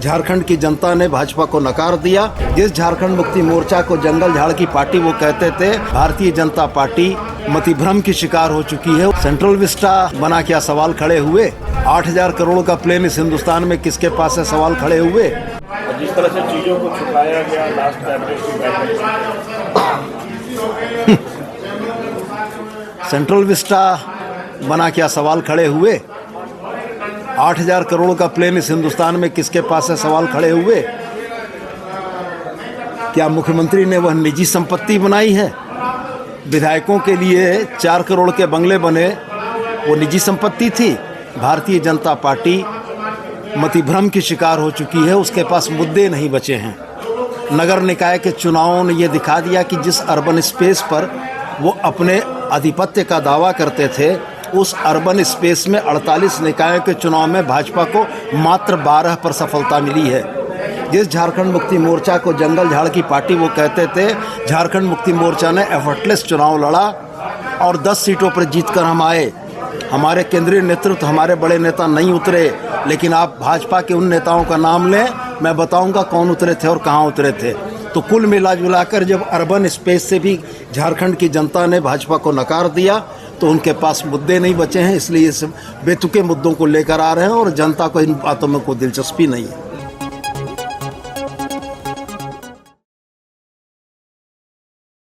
झारखंड की जनता ने भाजपा को नकार दिया। जिस झारखंड मुक्ति मोर्चा को जंगल झाड़ की पार्टी वो कहते थे, भारतीय जनता पार्टी मतिभ्रम की शिकार हो चुकी है। सेंट्रल विस्टा बना क्या सवाल खड़े हुए। 8,000 करोड़ का प्लेन इस हिंदुस्तान में किसके पास है, सवाल खड़े हुए। जिस तरह से चीजों को छुपाया गया लास्ट कैबिनेट की बैठक, सेंट्रल विस्टा बना क्या सवाल खड़े हुए। 8,000 करोड़ का प्लेन इस हिंदुस्तान में किसके पास है, सवाल खड़े हुए। क्या मुख्यमंत्री ने वह निजी संपत्ति बनाई है? विधायकों के लिए 4 करोड़ के बंगले बने, वो निजी संपत्ति थी। भारतीय जनता पार्टी मतिभ्रम की शिकार हो चुकी है, उसके पास मुद्दे नहीं बचे हैं। नगर निकाय के चुनावों ने ये दिखा दिया कि जिस अर्बन स्पेस पर वो अपने आधिपत्य का दावा करते थे, उस अर्बन स्पेस में 48 निकायों के चुनाव में भाजपा को मात्र 12 पर सफलता मिली है। जिस झारखंड मुक्ति मोर्चा को जंगल झाड़ की पार्टी वो कहते थे, झारखंड मुक्ति मोर्चा ने एफर्टलेस चुनाव लड़ा और 10 सीटों पर जीतकर हम आए। हमारे केंद्रीय नेतृत्व, हमारे बड़े नेता नहीं उतरे, लेकिन आप भाजपा के उन नेताओं का नाम लें, मैं बताऊंगा कौन उतरे थे और कहां उतरे थे। तो कुल मिला जुलाकर जब अर्बन स्पेस से भी झारखंड की जनता ने भाजपा को नकार दिया, तो उनके पास मुद्दे नहीं बचे हैं। इसलिए ये सब बेतुके मुद्दों को लेकर आ रहे हैं और जनता को इन बातों में कोई दिलचस्पी नहीं है।